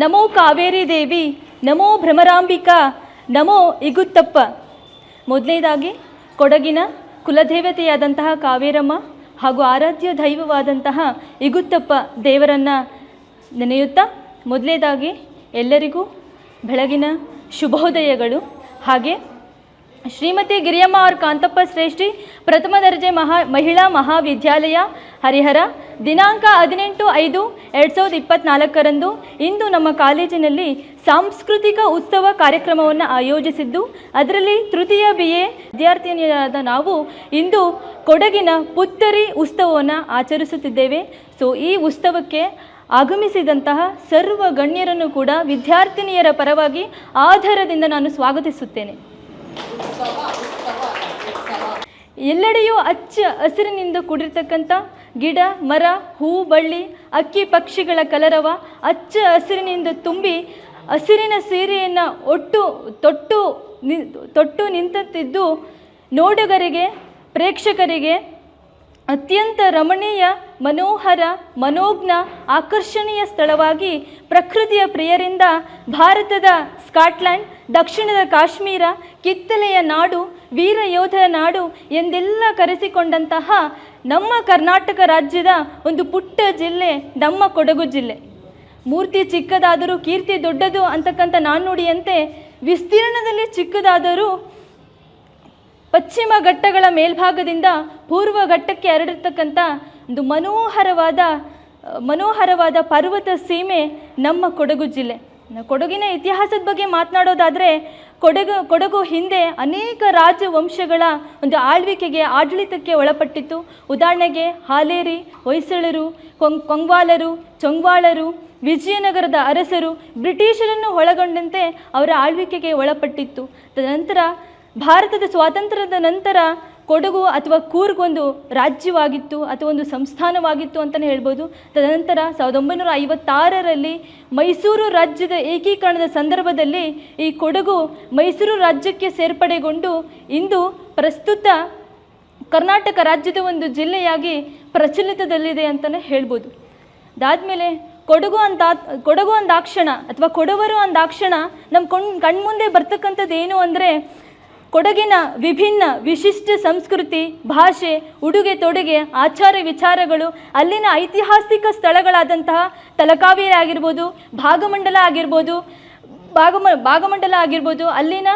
ನಮೋ ಕಾವೇರಿ ದೇವಿ, ನಮೋ ಭ್ರಮರಾಂಬಿಕಾ, ನಮೋ ಇಗುತ್ತಪ್ಪ. ಮೊದಲನೇದಾಗಿ ಕೊಡಗಿನ ಕುಲದೇವತೆಯಾದಂತಹ ಕಾವೇರಮ್ಮ ಹಾಗೂ ಆರಾಧ್ಯ ದೈವವಾದಂತಹ ಇಗುತ್ತಪ್ಪ ದೇವರನ್ನು ನೆನೆಯುತ್ತಾ ಮೊದಲನೇದಾಗಿ ಎಲ್ಲರಿಗೂ ಬೆಳಗಿನ ಶುಭೋದಯಗಳು. ಹಾಗೆ ಶ್ರೀಮತಿ ಗಿರಿಯಮ್ಮ और ಕಾಂತಪ್ಪ ಶ್ರೇಷ್ಠಿ ಪ್ರಥಮ ದರ್ಜೆ ಮಹಿಳಾ ಮಹಾವಿದ್ಯಾಲಯ ಹರಿಹರ ದಿನಾಂಕ 18/5/2024 ಇಂದು ನಮ್ಮ ಕಾಲೇಜಿನಲ್ಲಿ ಸಾಂಸ್ಕೃತಿಕ ಉತ್ಸವ ಕಾರ್ಯಕ್ರಮವನ್ನು ಆಯೋಜಿಸಿದ್ದು, ಅದರಲ್ಲಿ ತೃತೀಯ BA ವಿದ್ಯಾರ್ಥಿನಿಯಾದ ನಾವು ಇಂದು ಕೊಡಗಿನ ಪುತ್ತರಿ ಉತ್ಸವವನ್ನು ಆಚರಿಸುತ್ತಿದ್ದೇವೆ. ಈ ಉತ್ಸವಕ್ಕೆ ಆಗಮಿಸಿದಂತಹ ಸರ್ವ ಗಣ್ಯರನ್ನು ಕೂಡ ವಿದ್ಯಾರ್ಥಿನಿಯರ ಪರವಾಗಿ ಆಧಾರದಿಂದ ನಾನು ಸ್ವಾಗತಿಸುತ್ತೇನೆ. ಎಲ್ಲೆಡೆಯೂ ಹಚ್ಚ ಹಸಿರಿನಿಂದ ಕೂಡಿರ್ತಕ್ಕಂಥ ಗಿಡ ಮರ ಹೂ ಬಳ್ಳಿ ಅಕ್ಕಿ ಪಕ್ಷಿಗಳ ಕಲರವ ಹಚ್ಚ ಹಸಿರಿನಿಂದ ತುಂಬಿ ಹಸಿರಿನ ಸೀರೆಯನ್ನು ತೊಟ್ಟು ನಿಂತಿದ್ದು ನೋಡುಗರಿಗೆ ಪ್ರೇಕ್ಷಕರಿಗೆ ಅತ್ಯಂತ ರಮಣೀಯ ಮನೋಹರ ಮನೋಜ್ಞ ಆಕರ್ಷಣೀಯ ಸ್ಥಳವಾಗಿ ಪ್ರಕೃತಿಯ ಪ್ರಿಯರಿಂದ ಭಾರತದ ಸ್ಕಾಟ್ಲ್ಯಾಂಡ್, ದಕ್ಷಿಣದ ಕಾಶ್ಮೀರ, ಕಿತ್ತಲೆಯ ನಾಡು, ವೀರ ಯೋಧರ ನಾಡು ಎಂದೆಲ್ಲ ಕರೆಸಿಕೊಂಡಂತಹ ನಮ್ಮ ಕರ್ನಾಟಕ ರಾಜ್ಯದ ಒಂದು ಪುಟ್ಟ ಜಿಲ್ಲೆ ನಮ್ಮ ಕೊಡಗು ಜಿಲ್ಲೆ. ಮೂರ್ತಿ ಚಿಕ್ಕದಾದರೂ ಕೀರ್ತಿ ದೊಡ್ಡದು ಅಂತಕ್ಕಂಥ ನಾಣ್ಣುಡಿಯಂತೆ ವಿಸ್ತೀರ್ಣದಲ್ಲಿ ಚಿಕ್ಕದಾದರೂ ಪಶ್ಚಿಮ ಘಟ್ಟಗಳ ಮೇಲ್ಭಾಗದಿಂದ ಪೂರ್ವ ಘಟ್ಟಕ್ಕೆ ಹರಡಿರ್ತಕ್ಕಂಥ ಒಂದು ಮನೋಹರವಾದ ಪರ್ವತ ಸೀಮೆ ನಮ್ಮ ಕೊಡಗು ಜಿಲ್ಲೆ. ಕೊಡಗಿನ ಇತಿಹಾಸದ ಬಗ್ಗೆ ಮಾತನಾಡೋದಾದರೆ ಕೊಡಗು ಹಿಂದೆ ಅನೇಕ ರಾಜವಂಶಗಳ ಒಂದು ಆಡಳಿತಕ್ಕೆ ಒಳಪಟ್ಟಿತ್ತು. ಉದಾಹರಣೆಗೆ ಹಾಲೇರಿ, ಹೊಯ್ಸಳರು, ಚೊಂಗ್ವಾಳರು, ವಿಜಯನಗರದ ಅರಸರು ಬ್ರಿಟಿಷರನ್ನು ಒಳಗೊಂಡಂತೆ ಅವರ ಆಳ್ವಿಕೆಗೆ ಒಳಪಟ್ಟಿತ್ತು. ತದನಂತರ ಭಾರತದ ಸ್ವಾತಂತ್ರ್ಯದ ನಂತರ ಕೊಡಗು ಅಥವಾ ಕೂರ್ಗ್ ಒಂದು ರಾಜ್ಯವಾಗಿತ್ತು ಅಥವಾ ಒಂದು ಸಂಸ್ಥಾನವಾಗಿತ್ತು ಅಂತಲೇ ಹೇಳ್ಬೋದು. ತದನಂತರ 1956ರಲ್ಲಿ ಮೈಸೂರು ರಾಜ್ಯದ ಏಕೀಕರಣದ ಸಂದರ್ಭದಲ್ಲಿ ಈ ಕೊಡಗು ಮೈಸೂರು ರಾಜ್ಯಕ್ಕೆ ಸೇರ್ಪಡೆಗೊಂಡು ಇಂದು ಪ್ರಸ್ತುತ ಕರ್ನಾಟಕ ರಾಜ್ಯದ ಒಂದು ಜಿಲ್ಲೆಯಾಗಿ ಪ್ರಚಲಿತದಲ್ಲಿದೆ ಅಂತಲೇ ಹೇಳ್ಬೋದು. ಅದಾದಮೇಲೆ ಕೊಡಗು ಅಂದಾಕ್ಷಣ ಅಥವಾ ಕೊಡವರು ಅಂದಾಕ್ಷಣ ನಮ್ಮ ಕಣ್ಮುಂದೆ ಬರ್ತಕ್ಕಂಥದ್ದು ಏನು ಅಂದರೆ ಕೊಡಗಿನ ವಿಭಿನ್ನ ವಿಶಿಷ್ಟ ಸಂಸ್ಕೃತಿ, ಭಾಷೆ, ಉಡುಗೆ ತೊಡುಗೆ, ಆಚಾರ ವಿಚಾರಗಳು, ಅಲ್ಲಿನ ಐತಿಹಾಸಿಕ ಸ್ಥಳಗಳಾದಂತಹ ತಲಕಾವೇರಿ ಆಗಿರ್ಬೋದು, ಭಾಗಮಂಡಲ ಆಗಿರ್ಬೋದು, ಅಲ್ಲಿನ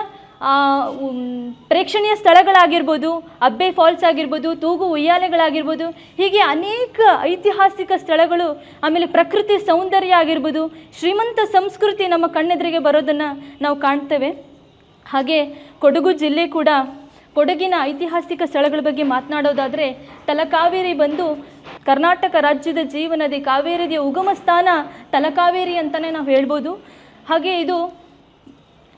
ಪ್ರೇಕ್ಷಣೀಯ ಸ್ಥಳಗಳಾಗಿರ್ಬೋದು, ಅಬ್ಬೆ ಫಾಲ್ಸ್ ಆಗಿರ್ಬೋದು, ತೂಗು ಉಯ್ಯಾಲೆಗಳಾಗಿರ್ಬೋದು, ಹೀಗೆ ಅನೇಕ ಐತಿಹಾಸಿಕ ಸ್ಥಳಗಳು, ಆಮೇಲೆ ಪ್ರಕೃತಿ ಸೌಂದರ್ಯ ಆಗಿರ್ಬೋದು, ಶ್ರೀಮಂತ ಸಂಸ್ಕೃತಿ ನಮ್ಮ ಕಣ್ಣೆದುರಿಗೆ ಬರೋದನ್ನು ನಾವು ಕಾಣ್ತೇವೆ. ಹಾಗೆ ಕೊಡಗು ಜಿಲ್ಲೆ ಕೂಡ ಕೊಡಗಿನ ಐತಿಹಾಸಿಕ ಸ್ಥಳಗಳ ಬಗ್ಗೆ ಮಾತನಾಡೋದಾದರೆ ತಲಕಾವೇರಿ ಬಂದು ಕರ್ನಾಟಕ ರಾಜ್ಯದ ಜೀವನದಿ, ಕಾವೇರಿಯ ಉಗಮ ಸ್ಥಾನ ತಲಕಾವೇರಿ ಅಂತಲೇ ನಾವು ಹೇಳ್ಬೋದು. ಹಾಗೆ ಇದು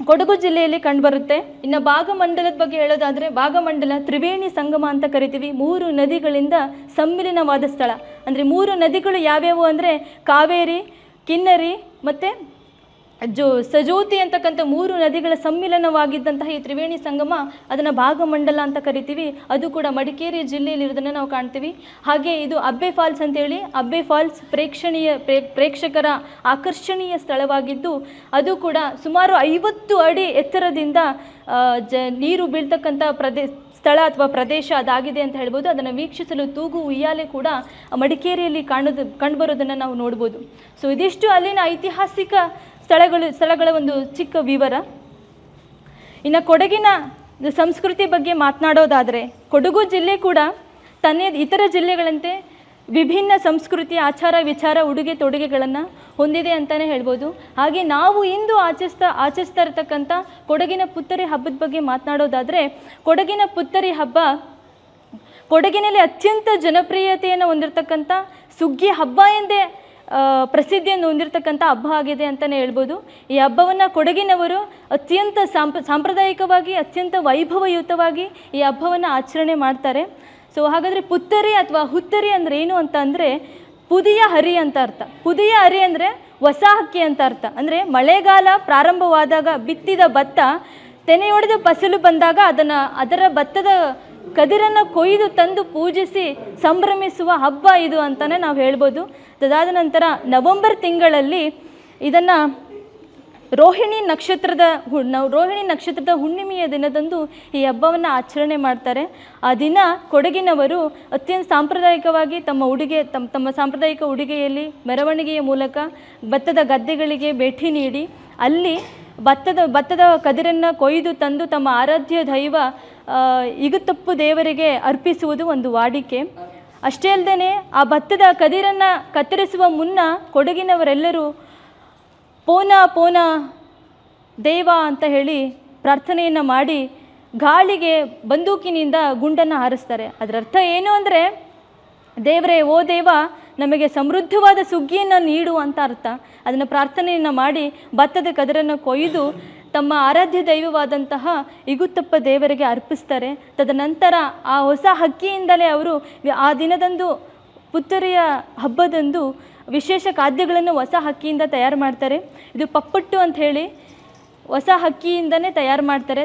ಕೊಡಗು ಜಿಲ್ಲೆಯಲ್ಲಿ ಕಂಡುಬರುತ್ತೆ. ಇನ್ನು ಭಾಗಮಂಡಲದ ಬಗ್ಗೆ ಹೇಳೋದಾದರೆ ಭಾಗಮಂಡಲ ತ್ರಿವೇಣಿ ಸಂಗಮ ಅಂತ ಕರಿತೀವಿ. 3 ನದಿಗಳಿಂದ ಸಮ್ಮಿಲನವಾದ ಸ್ಥಳ. ಅಂದರೆ 3 ನದಿಗಳು ಯಾವ್ಯಾವು ಅಂದರೆ ಕಾವೇರಿ, ಕಿನ್ನರಿ ಮತ್ತು ಸಜೋತಿ ಅಂತಕ್ಕಂಥ 3 ನದಿಗಳ ಸಮ್ಮಿಲನವಾಗಿದ್ದಂತಹ ಈ ತ್ರಿವೇಣಿ ಸಂಗಮ, ಅದನ್ನು ಭಾಗಮಂಡಲ ಅಂತ ಕರಿತೀವಿ. ಅದು ಕೂಡ ಮಡಿಕೇರಿ ಜಿಲ್ಲೆಯಲ್ಲಿರೋದನ್ನು ನಾವು ಕಾಣ್ತೀವಿ. ಹಾಗೆ ಇದು ಅಬ್ಬೆ ಫಾಲ್ಸ್ ಅಂತೇಳಿ, ಅಬ್ಬೆ ಫಾಲ್ಸ್ ಪ್ರೇಕ್ಷಕರ ಆಕರ್ಷಣೀಯ ಸ್ಥಳವಾಗಿದ್ದು, ಅದು ಕೂಡ ಸುಮಾರು 50 ಅಡಿ ಎತ್ತರದಿಂದ ನೀರು ಬೀಳ್ತಕ್ಕಂಥ ಸ್ಥಳ ಅಥವಾ ಪ್ರದೇಶ ಅದಾಗಿದೆ ಅಂತ ಹೇಳ್ಬೋದು. ಅದನ್ನು ವೀಕ್ಷಿಸಲು ತೂಗು ಉಯ್ಯಾಲೆ ಕೂಡ ಮಡಿಕೇರಿಯಲ್ಲಿ ಕಂಡುಬರೋದನ್ನು ನಾವು ನೋಡ್ಬೋದು. ಇದಿಷ್ಟು ಅಲ್ಲಿನ ಐತಿಹಾಸಿಕ ಸ್ಥಳಗಳ ಒಂದು ಚಿಕ್ಕ ವಿವರ. ಇನ್ನು ಕೊಡಗಿನ ಸಂಸ್ಕೃತಿ ಬಗ್ಗೆ ಮಾತನಾಡೋದಾದರೆ ಕೊಡಗು ಜಿಲ್ಲೆ ಕೂಡ ಇತರ ಜಿಲ್ಲೆಗಳಂತೆ ವಿಭಿನ್ನ ಸಂಸ್ಕೃತಿ, ಆಚಾರ ವಿಚಾರ, ಉಡುಗೆ ತೊಡುಗೆಗಳನ್ನು ಹೊಂದಿದೆ ಅಂತಲೇ ಹೇಳ್ಬೋದು. ಹಾಗೆ ನಾವು ಇಂದು ಆಚರಿಸ್ತಾ ಇರತಕ್ಕಂಥ ಕೊಡಗಿನ ಪುತ್ತರಿ ಹಬ್ಬದ ಬಗ್ಗೆ ಮಾತನಾಡೋದಾದರೆ ಕೊಡಗಿನ ಪುತ್ತರಿ ಹಬ್ಬ ಕೊಡಗಿನಲ್ಲಿ ಅತ್ಯಂತ ಜನಪ್ರಿಯತೆಯನ್ನು ಹೊಂದಿರತಕ್ಕಂಥ ಸುಗ್ಗಿ ಹಬ್ಬ ಎಂದೇ ಪ್ರಸಿದ್ಧಿಯನ್ನು ಹೊಂದಿರತಕ್ಕಂಥ ಹಬ್ಬ ಆಗಿದೆ ಅಂತಲೇ ಹೇಳ್ಬೋದು. ಈ ಹಬ್ಬವನ್ನು ಕೊಡಗಿನವರು ಅತ್ಯಂತ ಸಾಂಪ್ರದಾಯಿಕವಾಗಿ ಅತ್ಯಂತ ವೈಭವಯುತವಾಗಿ ಈ ಹಬ್ಬವನ್ನು ಆಚರಣೆ ಮಾಡ್ತಾರೆ. ಹಾಗಾದರೆ ಪುತ್ತರಿ ಅಥವಾ ಹುತ್ತರಿ ಅಂದರೆ ಏನು ಅಂತ ಅಂದರೆ ಪುದಿಯ ಹರಿ ಅಂತ ಅರ್ಥ. ಪುದಿಯ ಹರಿ ಅಂದರೆ ಹೊಸ ಹಕ್ಕಿ ಅಂತ ಅರ್ಥ. ಅಂದರೆ ಮಳೆಗಾಲ ಪ್ರಾರಂಭವಾದಾಗ ಬಿತ್ತಿದ ಭತ್ತ ತೆನೆಯೊಡೆದ ಫಸಲು ಬಂದಾಗ ಅದರ ಭತ್ತದ ಕದಿರನ್ನು ಕೊಯ್ದು ತಂದು ಪೂಜಿಸಿ ಸಂಭ್ರಮಿಸುವ ಹಬ್ಬ ಇದು ಅಂತಲೇ ನಾವು ಹೇಳ್ಬೋದು. ಅದಾದ ನಂತರ ನವೆಂಬರ್ ತಿಂಗಳಲ್ಲಿ ಇದನ್ನು ರೋಹಿಣಿ ನಕ್ಷತ್ರದ ಹುಣ್ಣಿಮೆಯ ದಿನದಂದು ಈ ಹಬ್ಬವನ್ನು ಆಚರಣೆ ಮಾಡ್ತಾರೆ. ಆ ದಿನ ಕೊಡಗಿನವರು ಅತ್ಯಂತ ಸಾಂಪ್ರದಾಯಿಕವಾಗಿ ತಮ್ಮ ಸಾಂಪ್ರದಾಯಿಕ ಉಡುಗೆಯಲ್ಲಿ ಮೆರವಣಿಗೆಯ ಮೂಲಕ ಭತ್ತದ ಗದ್ದೆಗಳಿಗೆ ಭೇಟಿ ನೀಡಿ ಅಲ್ಲಿ ಭತ್ತದ ಕದಿರನ್ನು ಕೊಯ್ದು ತಂದು ತಮ್ಮ ಆರಾಧ್ಯ ದೈವ ಇಗುತ್ತಪ್ಪು ದೇವರಿಗೆ ಅರ್ಪಿಸುವುದು ಒಂದು ವಾಡಿಕೆ. ಅಷ್ಟೇ ಅಲ್ಲದೆ ಆ ಭತ್ತದ ಕದಿರನ್ನು ಕತ್ತರಿಸುವ ಮುನ್ನ ಕೊಡಗಿನವರೆಲ್ಲರೂ ಪೋನ ದೇವ ಅಂತ ಹೇಳಿ ಪ್ರಾರ್ಥನೆಯನ್ನು ಮಾಡಿ ಗಾಳಿಗೆ ಬಂದೂಕಿನಿಂದ ಗುಂಡನ್ನು ಹಾರಿಸ್ತಾರೆ. ಅದರ ಅರ್ಥ ಏನು ಅಂದರೆ, ದೇವರೇ, ಓ ದೇವ, ನಮಗೆ ಸಮೃದ್ಧವಾದ ಸುಗ್ಗಿಯನ್ನು ನೀಡು ಅಂತ ಅರ್ಥ. ಅದನ್ನು ಪ್ರಾರ್ಥನೆಯನ್ನು ಮಾಡಿ ಭತ್ತದ ಕದಿರನ್ನು ಕೊಯ್ದು ತಮ್ಮ ಆರಾಧ್ಯ ದೈವವಾದಂತಹ ಇಗುತ್ತಪ್ಪ ದೇವರಿಗೆ ಅರ್ಪಿಸ್ತಾರೆ. ತದನಂತರ ಆ ಹೊಸ ಹಕ್ಕಿಯಿಂದಲೇ ಅವರು ಆ ದಿನದಂದು ಪುತ್ತರಿಯ ಹಬ್ಬದಂದು ವಿಶೇಷ ಖಾದ್ಯಗಳನ್ನು ಹೊಸ ಹಕ್ಕಿಯಿಂದ ತಯಾರು ಮಾಡ್ತಾರೆ. ಇದು ಪಪ್ಪಟ್ಟು ಅಂತ ಹೇಳಿ ಹೊಸ ಹಕ್ಕಿಯಿಂದನೇ ತಯಾರು ಮಾಡ್ತಾರೆ.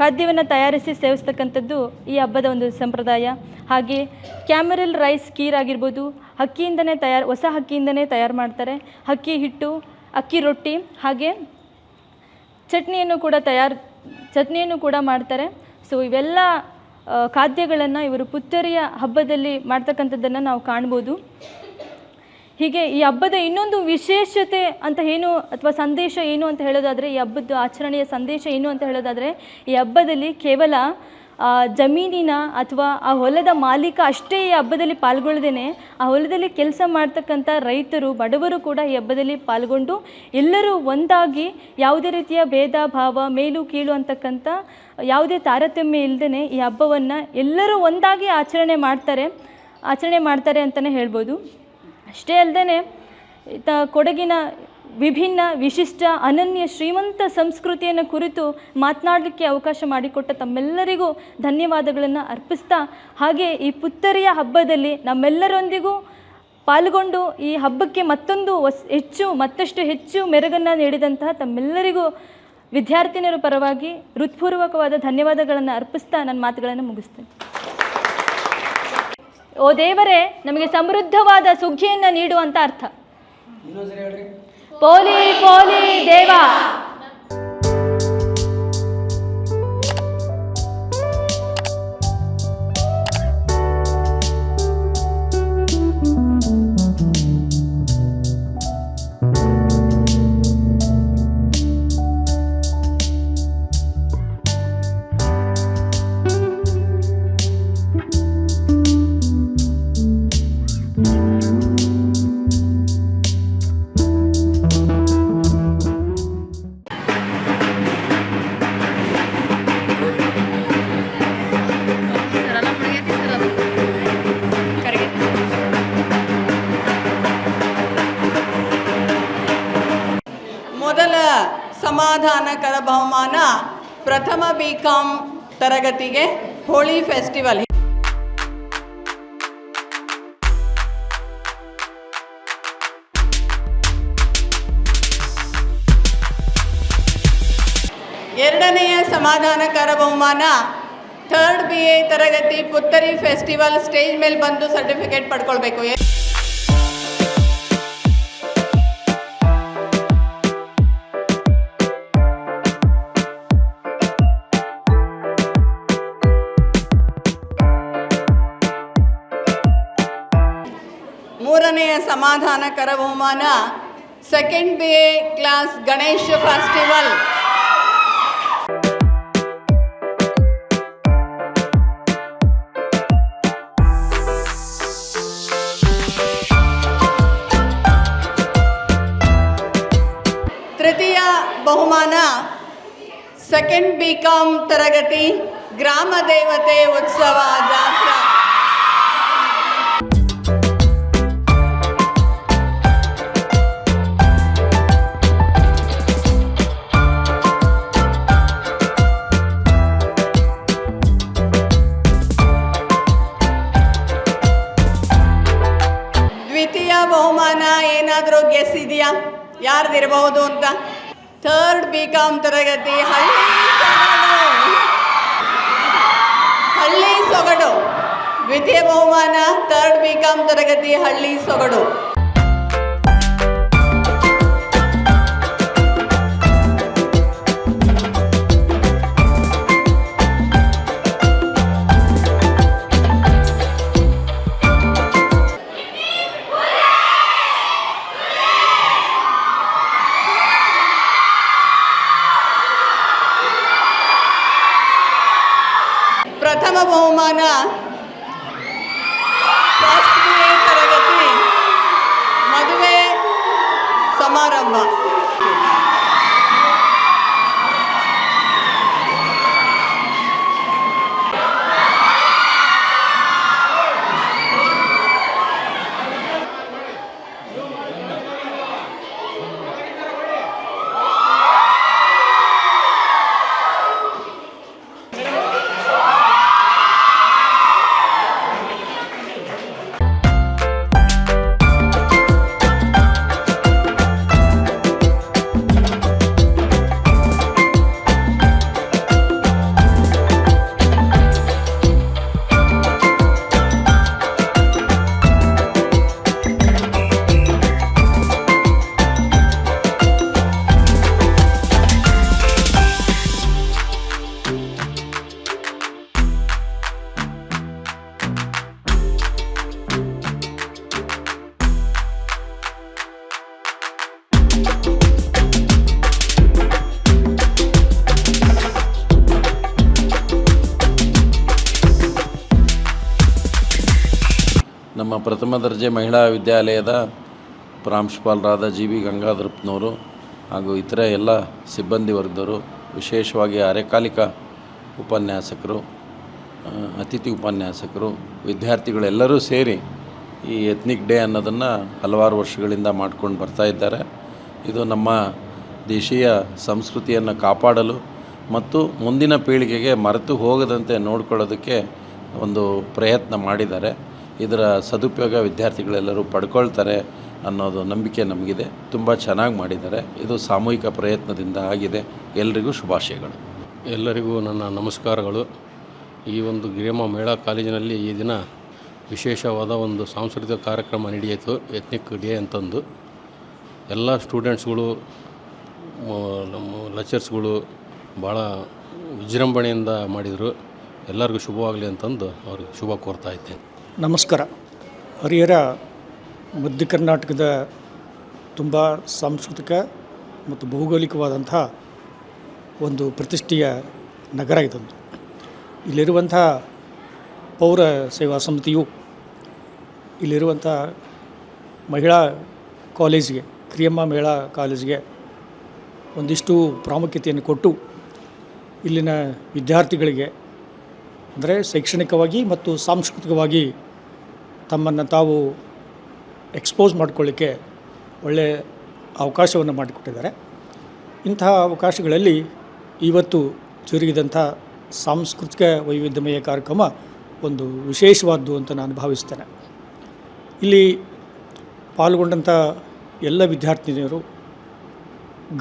ಖಾದ್ಯವನ್ನು ತಯಾರಿಸಿ ಸೇವಿಸ್ತಕ್ಕಂಥದ್ದು ಈ ಹಬ್ಬದ ಒಂದು ಸಂಪ್ರದಾಯ. ಹಾಗೆ ಕ್ಯಾಮರಲ್ ರೈಸ್ ಖೀರ್ ಆಗಿರ್ಬೋದು, ಹೊಸ ಹಕ್ಕಿಯಿಂದನೇ ತಯಾರು ಮಾಡ್ತಾರೆ. ಅಕ್ಕಿ ಹಿಟ್ಟು, ಅಕ್ಕಿ ರೊಟ್ಟಿ, ಹಾಗೆ ಚಟ್ನಿಯನ್ನು ಕೂಡ ಮಾಡ್ತಾರೆ. ಸೊ ಇವೆಲ್ಲ ಖಾದ್ಯಗಳನ್ನು ಇವರು ಪುತ್ತರಿಯ ಹಬ್ಬದಲ್ಲಿ ಮಾಡ್ತಕ್ಕಂಥದ್ದನ್ನು ನಾವು ಕಾಣ್ಬೋದು. ಹೀಗೆ ಈ ಹಬ್ಬದ ಇನ್ನೊಂದು ವಿಶೇಷತೆ ಅಂತ ಅಥವಾ ಸಂದೇಶ ಏನು ಅಂತ ಹೇಳೋದಾದರೆ, ಈ ಹಬ್ಬದ ಆಚರಣೆಯ ಸಂದೇಶ ಏನು ಅಂತ ಹೇಳೋದಾದರೆ, ಈ ಹಬ್ಬದಲ್ಲಿ ಕೇವಲ ಜಮೀನಿನ ಅಥವಾ ಆ ಹೊಲದ ಮಾಲೀಕ ಅಷ್ಟೇ ಈ ಹಬ್ಬದಲ್ಲಿ ಪಾಲ್ಗೊಳ್ಳದೇನೆ ಆ ಹೊಲದಲ್ಲಿ ಕೆಲಸ ಮಾಡ್ತಕ್ಕಂಥ ರೈತರು, ಬಡವರು ಕೂಡ ಈ ಹಬ್ಬದಲ್ಲಿ ಪಾಲ್ಗೊಂಡು ಎಲ್ಲರೂ ಒಂದಾಗಿ ಯಾವುದೇ ರೀತಿಯ ಭೇದ ಭಾವ, ಮೇಲು ಕೀಳು ಅಂತಕ್ಕಂಥ ಯಾವುದೇ ತಾರತಮ್ಯ ಇಲ್ಲದೇ ಈ ಹಬ್ಬವನ್ನು ಎಲ್ಲರೂ ಒಂದಾಗಿ ಆಚರಣೆ ಮಾಡ್ತಾರೆ ಅಂತಲೇ ಹೇಳ್ಬೋದು. ಅಷ್ಟೇ ಅಲ್ಲದೆ ಕೊಡಗಿನ ವಿಭಿನ್ನ, ವಿಶಿಷ್ಟ, ಅನನ್ಯ, ಶ್ರೀಮಂತ ಸಂಸ್ಕೃತಿಯನ್ನು ಕುರಿತು ಮಾತನಾಡಲಿಕ್ಕೆ ಅವಕಾಶ ಮಾಡಿಕೊಟ್ಟ ತಮ್ಮೆಲ್ಲರಿಗೂ ಧನ್ಯವಾದಗಳನ್ನು ಅರ್ಪಿಸ್ತಾ, ಹಾಗೆ ಈ ಪುತ್ತರಿಯ ಹಬ್ಬದಲ್ಲಿ ನಮ್ಮೆಲ್ಲರೊಂದಿಗೂ ಪಾಲ್ಗೊಂಡು ಈ ಹಬ್ಬಕ್ಕೆ ಮತ್ತಷ್ಟು ಹೆಚ್ಚು ಮೆರುಗನ್ನು ನೀಡಿದಂತಹ ತಮ್ಮೆಲ್ಲರಿಗೂ ವಿದ್ಯಾರ್ಥಿನಿಯರ ಪರವಾಗಿ ಹೃತ್ಪೂರ್ವಕವಾದ ಧನ್ಯವಾದಗಳನ್ನು ಅರ್ಪಿಸ್ತಾ ನನ್ನ ಮಾತುಗಳನ್ನು ಮುಗಿಸ್ತೇನೆ. ಓ ದೇವರೇ, ನಮಗೆ ಸಮೃದ್ಧವಾದ ಸುಗ್ಗಿಯನ್ನು ನೀಡುವಂತ ಅರ್ಥ. ಪೋಲಿ ಪೋಲಿ ದೇವ. ಮೊದಲ ಸಮಾಧಾನಕರ ಬಹುಮಾನ ಪ್ರಥಮ BCom ತರಗತಿಗೆ ಹೋಳಿ ಫೆಸ್ಟಿವಲ್. ಎರಡನೆಯ ಸಮಾಧಾನಕರ ಬಹುಮಾನ ಥರ್ಡ್ BA ತರಗತಿ ಪುತ್ತರಿ ಫೆಸ್ಟಿವಲ್. ಸ್ಟೇಜ್ ಮೇಲೆ ಬಂದು ಸರ್ಟಿಫಿಕೇಟ್ ಪಡ್ಕೊಳ್ಬೇಕು. ಮೂರನೆಯ ಸಮಾಧಾನಕರ ಬಹುಮಾನ second BA class Ganesha festival. ತೃತೀಯ ಬಹುಮಾನ ಸೆಕೆಂಡ್ BCom ತರಗತಿ ಗ್ರಾಮ ದೇವತೆ ಉತ್ಸವ ಜಾತ್ರಾ. ದ್ವಿತೀಯ ಬಹುಮಾನ ಏನಾದರೂ ಗೆಸ್ ಇದೆಯಾ ಯಾರ್ದಿರಬಹುದು ಅಂತ? ಥರ್ಡ್ BCom ತರಗತಿ ಹಳ್ಳಿ ಸೊಗಡು. ದ್ವಿತೀಯ ಬಹುಮಾನ ಥರ್ಡ್ BCom ತರಗತಿ ಹಳ್ಳಿ ಸೊಗಡು. ಪ್ರಥಮ ಬಹುಮಾನ ಫಸ್ಟ್ BA ತರಗತಿ ಮದುವೆ ಸಮಾರಂಭ. ನಮ್ಮ ಪ್ರಥಮ ದರ್ಜೆ ಮಹಿಳಾ ವಿದ್ಯಾಲಯದ ಪ್ರಾಂಶುಪಾಲರಾದ GV ಗಂಗಾಧರಪ್ಪನವರು ಹಾಗೂ ಇತರ ಎಲ್ಲ ಸಿಬ್ಬಂದಿ ವರ್ಗದವರು, ವಿಶೇಷವಾಗಿ ಅರೆಕಾಲಿಕ ಉಪನ್ಯಾಸಕರು, ಅತಿಥಿ ಉಪನ್ಯಾಸಕರು, ವಿದ್ಯಾರ್ಥಿಗಳೆಲ್ಲರೂ ಸೇರಿ ಈ ಎತ್ನಿಕ್ ಡೇ ಅನ್ನೋದನ್ನು ಹಲವಾರು ವರ್ಷಗಳಿಂದ ಮಾಡ್ಕೊಂಡು ಬರ್ತಾ ಇದ್ದಾರೆ. ಇದು ನಮ್ಮ ದೇಶೀಯ ಸಂಸ್ಕೃತಿಯನ್ನು ಕಾಪಾಡಲು ಮತ್ತು ಮುಂದಿನ ಪೀಳಿಗೆಗೆ ಮರೆತು ಹೋಗದಂತೆ ನೋಡ್ಕೊಳ್ಳೋದಕ್ಕೆ ಒಂದು ಪ್ರಯತ್ನ ಮಾಡಿದ್ದಾರೆ. ಇದರ ಸದುಪಯೋಗ ವಿದ್ಯಾರ್ಥಿಗಳೆಲ್ಲರೂ ಪಡ್ಕೊಳ್ತಾರೆ ಅನ್ನೋದು ನಂಬಿಕೆ ನಮಗಿದೆ. ತುಂಬ ಚೆನ್ನಾಗಿ ಮಾಡಿದ್ದಾರೆ. ಇದು ಸಾಮೂಹಿಕ ಪ್ರಯತ್ನದಿಂದ ಆಗಿದೆ. ಎಲ್ರಿಗೂ ಶುಭಾಶಯಗಳು. ಎಲ್ಲರಿಗೂ ನನ್ನ ನಮಸ್ಕಾರಗಳು. ಈ ಒಂದು ಗಿರಿಯಮ್ಮ ಮಹಿಳಾ ಕಾಲೇಜಿನಲ್ಲಿ ಈ ದಿನ ವಿಶೇಷವಾದ ಒಂದು ಸಾಂಸ್ಕೃತಿಕ ಕಾರ್ಯಕ್ರಮ ನಡೆಯಿತು, ಎತ್ನಿಕ್ ಡೇ ಅಂತಂದು. ಎಲ್ಲ ಸ್ಟೂಡೆಂಟ್ಸ್ಗಳು, ನಮ್ಮ ಲೆಕ್ಚರ್ಸ್ಗಳು ಭಾಳ ವಿಜೃಂಭಣೆಯಿಂದ ಮಾಡಿದರು. ಎಲ್ಲರಿಗೂ ಶುಭವಾಗಲಿ ಅಂತಂದು ಅವ್ರಿಗೆ ಶುಭ ಕೋರ್ತಾ ಇದ್ದೇನೆ. ನಮಸ್ಕಾರ. ಹರಿಹರ ಮಧ್ಯ ಕರ್ನಾಟಕದ ತುಂಬ ಸಾಂಸ್ಕೃತಿಕ ಮತ್ತು ಭೌಗೋಳಿಕವಾದಂಥ ಒಂದು ಪ್ರತಿಷ್ಠೆಯ ನಗರ ಇದೊಂದು. ಇಲ್ಲಿರುವಂಥ ಪೌರ ಸೇವಾ ಸಮಿತಿಯು ಇಲ್ಲಿರುವಂಥ ಮಹಿಳಾ ಕಾಲೇಜಿಗೆ, ಗಿರಿಯಮ್ಮ ಮಹಿಳಾ ಕಾಲೇಜಿಗೆ ಒಂದಿಷ್ಟು ಪ್ರಾಮುಖ್ಯತೆಯನ್ನು ಕೊಟ್ಟು ಇಲ್ಲಿನ ವಿದ್ಯಾರ್ಥಿಗಳಿಗೆ ಅಂದರೆ ಶೈಕ್ಷಣಿಕವಾಗಿ ಮತ್ತು ಸಾಂಸ್ಕೃತಿಕವಾಗಿ ತಮ್ಮನ್ನು ತಾವು ಎಕ್ಸ್ಪೋಸ್ ಮಾಡಿಕೊಳ್ಳಿಕ್ಕೆ ಒಳ್ಳೆಯ ಅವಕಾಶವನ್ನು ಮಾಡಿಕೊಟ್ಟಿದ್ದಾರೆ. ಇಂತಹ ಅವಕಾಶಗಳಲ್ಲಿ ಇವತ್ತು ಜರುಗಿದಂಥ ಸಾಂಸ್ಕೃತಿಕ ವೈವಿಧ್ಯಮಯ ಕಾರ್ಯಕ್ರಮ ಒಂದು ವಿಶೇಷವಾದ್ದು ಅಂತ ನಾನು ಭಾವಿಸ್ತೇನೆ. ಇಲ್ಲಿ ಪಾಲ್ಗೊಂಡಂಥ ಎಲ್ಲ ವಿದ್ಯಾರ್ಥಿನಿಯರು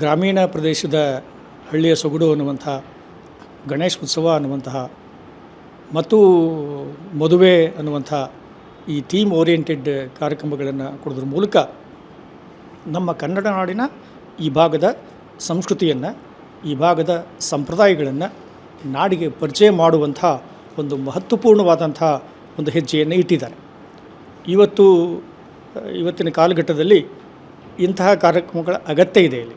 ಗ್ರಾಮೀಣ ಪ್ರದೇಶದ ಹಳ್ಳಿಯ ಸೊಗಡು ಅನ್ನುವಂಥ ಗಣೇಶ ಉತ್ಸವ ಅನ್ನುವಂತಹ ಮತ್ತು ಮದುವೆ ಅನ್ನುವಂಥ ಈ ಥೀಮ್ ಓರಿಯೆಂಟೆಡ್ ಕಾರ್ಯಕ್ರಮಗಳನ್ನು ಕೊಡೋದ್ರ ಮೂಲಕ ನಮ್ಮ ಕನ್ನಡ ನಾಡಿನ ಈ ಭಾಗದ ಸಂಸ್ಕೃತಿಯನ್ನು, ಈ ಭಾಗದ ಸಂಪ್ರದಾಯಗಳನ್ನು ನಾಡಿಗೆ ಪರಿಚಯ ಮಾಡುವಂಥ ಒಂದು ಮಹತ್ವಪೂರ್ಣವಾದಂಥ ಒಂದು ಹೆಜ್ಜೆಯನ್ನು ಇಟ್ಟಿದ್ದಾರೆ. ಇವತ್ತಿನ ಕಾಲಘಟ್ಟದಲ್ಲಿ ಇಂತಹ ಕಾರ್ಯಕ್ರಮಗಳ ಅಗತ್ಯ ಇದೆ. ಇಲ್ಲಿ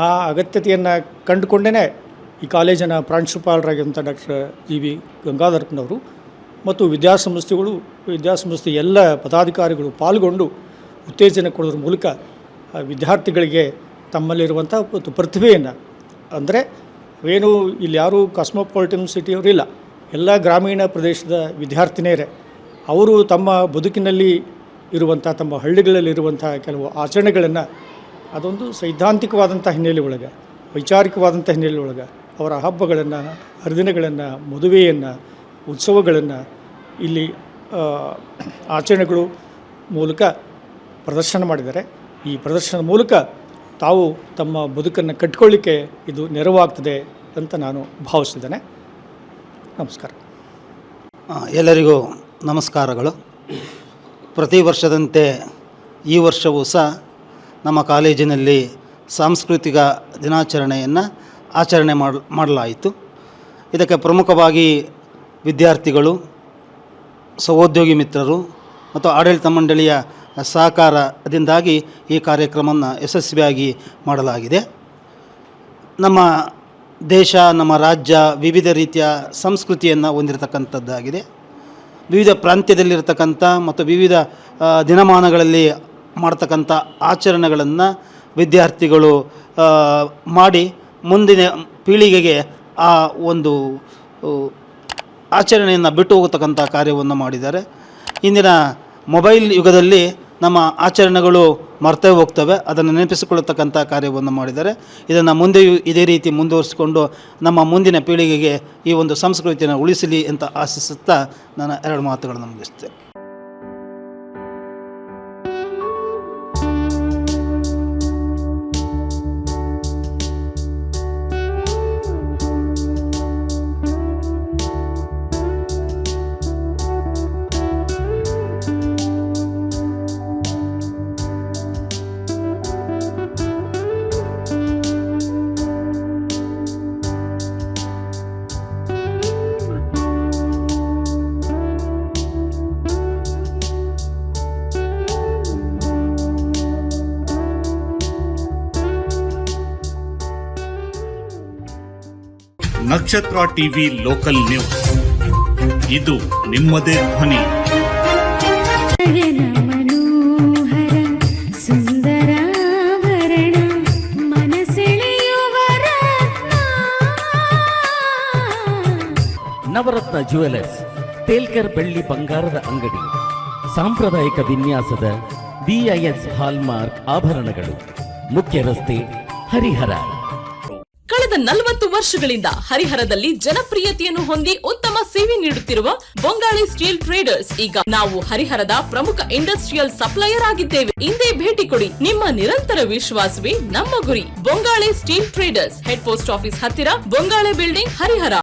ಆ ಅಗತ್ಯತೆಯನ್ನು ಕಂಡುಕೊಂಡೇ ಈ ಕಾಲೇಜಿನ ಪ್ರಾಂಶುಪಾಲರಾಗಿರುವಂಥ ಡಾಕ್ಟರ್ GV ಗಂಗಾಧರಪ್ಪನವರು ಮತ್ತು ವಿದ್ಯಾಸಂಸ್ಥೆ ಎಲ್ಲ ಪದಾಧಿಕಾರಿಗಳು ಪಾಲ್ಗೊಂಡು ಉತ್ತೇಜನ ಕೊಡೋದ್ರ ಮೂಲಕ ವಿದ್ಯಾರ್ಥಿಗಳಿಗೆ ತಮ್ಮಲ್ಲಿರುವಂಥ ಒಂದು ಪ್ರತಿಭೆಯನ್ನು, ಅಂದರೆ ಏನು ಇಲ್ಲಿ ಯಾರೂ ಕಾಸ್ಮೋಪಾಲಿಟನ್ ಸಿಟಿಯವರಿಲ್ಲ, ಎಲ್ಲ ಗ್ರಾಮೀಣ ಪ್ರದೇಶದ ವಿದ್ಯಾರ್ಥಿನಿಯರೇ. ಅವರು ತಮ್ಮ ಬದುಕಿನಲ್ಲಿ ಇರುವಂಥ, ತಮ್ಮ ಹಳ್ಳಿಗಳಲ್ಲಿರುವಂಥ ಕೆಲವು ಆಚರಣೆಗಳನ್ನು ಅದೊಂದು ಸೈದ್ಧಾಂತಿಕವಾದಂಥ ಹಿನ್ನೆಲೆ ಒಳಗೆ, ವೈಚಾರಿಕವಾದಂಥ ಹಿನ್ನೆಲೆ ಒಳಗೆ ಅವರ ಹಬ್ಬಗಳನ್ನು, ಹರಿದಿನಗಳನ್ನು, ಮದುವೆಯನ್ನು, ಉತ್ಸವಗಳನ್ನು ಇಲ್ಲಿ ಆಚರಣೆಗಳು ಮೂಲಕ ಪ್ರದರ್ಶನ ಮಾಡಿದ್ದಾರೆ. ಈ ಪ್ರದರ್ಶನದ ಮೂಲಕ ತಾವು ತಮ್ಮ ಬದುಕನ್ನು ಕಟ್ಟಿಕೊಳ್ಳಿಕ್ಕೆ ಇದು ನೆರವಾಗ್ತದೆ ಅಂತ ನಾನು ಭಾವಿಸಿದ್ದೇನೆ. ನಮಸ್ಕಾರ. ಎಲ್ಲರಿಗೂ ನಮಸ್ಕಾರಗಳು. ಪ್ರತಿ ವರ್ಷದಂತೆ ಈ ವರ್ಷವೂ ಸಹ ನಮ್ಮ ಕಾಲೇಜಿನಲ್ಲಿ ಸಾಂಸ್ಕೃತಿಕ ದಿನಾಚರಣೆಯನ್ನು ಆಚರಣೆ ಮಾಡಲಾಯಿತು. ಇದಕ್ಕೆ ಪ್ರಮುಖವಾಗಿ ವಿದ್ಯಾರ್ಥಿಗಳು, ಸಹೋದ್ಯೋಗಿ ಮಿತ್ರರು ಮತ್ತು ಆಡಳಿತ ಮಂಡಳಿಯ ಸಹಕಾರದಿಂದಾಗಿ ಈ ಕಾರ್ಯಕ್ರಮವನ್ನು ಯಶಸ್ವಿಯಾಗಿ ಮಾಡಲಾಗಿದೆ. ನಮ್ಮ ದೇಶ, ನಮ್ಮ ರಾಜ್ಯ ವಿವಿಧ ರೀತಿಯ ಸಂಸ್ಕೃತಿಯನ್ನು ಹೊಂದಿರತಕ್ಕಂಥದ್ದಾಗಿದೆ. ವಿವಿಧ ಪ್ರಾಂತ್ಯದಲ್ಲಿರ್ತಕ್ಕಂಥ ಮತ್ತು ವಿವಿಧ ದಿನಮಾನಗಳಲ್ಲಿ ಮಾಡ್ತಕ್ಕಂಥ ಆಚರಣೆಗಳನ್ನು ವಿದ್ಯಾರ್ಥಿಗಳು ಮಾಡಿ ಮುಂದಿನ ಪೀಳಿಗೆಗೆ ಆ ಒಂದು ಆಚರಣೆಯನ್ನು ಬಿಟ್ಟು ಹೋಗತಕ್ಕಂಥ ಕಾರ್ಯವನ್ನು ಮಾಡಿದ್ದಾರೆ. ಇಂದಿನ ಮೊಬೈಲ್ ಯುಗದಲ್ಲಿ ನಮ್ಮ ಆಚರಣೆಗಳು ಮರ್ತೇ ಹೋಗ್ತವೆ, ಅದನ್ನು ನೆನಪಿಸಿಕೊಳ್ಳತಕ್ಕಂಥ ಕಾರ್ಯವನ್ನು ಮಾಡಿದ್ದಾರೆ. ಇದನ್ನು ಮುಂದೆಯೂ ಇದೇ ರೀತಿ ಮುಂದುವರಿಸಿಕೊಂಡು ನಮ್ಮ ಮುಂದಿನ ಪೀಳಿಗೆಗೆ ಈ ಒಂದು ಸಂಸ್ಕೃತಿಯನ್ನು ಉಳಿಸಲಿ ಅಂತ ಆಶಿಸುತ್ತಾ ನಾನು 2 ಮಾತುಗಳನ್ನು ಮುಗಿಸ್ತೇನೆ. ನಕ್ಷತ್ರ ಟಿವಿ ಲೋಕಲ್ ನ್ಯೂಸ್, ಇದು ನಿಮ್ಮದೇ ಧ್ವನಿ. ಮನೋಹರ ಸುಂದರಾಭರಣ ಮನಸೆಳೆಯುವ ನವರತ್ನ ಜ್ಯುವೆಲರ್ಸ್, ತೇಲ್ಕರ್ ಬೆಳ್ಳಿ ಬಂಗಾರದ ಅಂಗಡಿ, ಸಾಂಪ್ರದಾಯಿಕ ವಿನ್ಯಾಸದ BIS ಹಾಲ್ಮಾರ್ಕ್ ಆಭರಣಗಳು, ಮುಖ್ಯ ರಸ್ತೆ, ಹರಿಹರ. ಕಳೆದ 40 ವರ್ಷಗಳಿಂದ ಹರಿಹರದಲ್ಲಿ ಜನಪ್ರಿಯತೆಯನ್ನು ಹೊಂದಿ ಉತ್ತಮ ಸೇವೆ ನೀಡುತ್ತಿರುವ ಬೊಂಗಾಳಿ ಸ್ಟೀಲ್ ಟ್ರೇಡರ್ಸ್ ಈಗ ನಾವು ಹರಿಹರದ ಪ್ರಮುಖ ಇಂಡಸ್ಟ್ರಿಯಲ್ ಸಪ್ಲೈಯರ್ ಆಗಿದ್ದೇವೆ. ಇಂದೇ ಭೇಟಿ ಕೊಡಿ. ನಿಮ್ಮ ನಿರಂತರ ವಿಶ್ವಾಸವೇ ನಮ್ಮ ಗುರಿ. Bongali steel traders, head post office ಹತ್ತಿರ, ಬೊಂಗಾಳೆ ಬಿಲ್ಡಿಂಗ್, ಹರಿಹರ.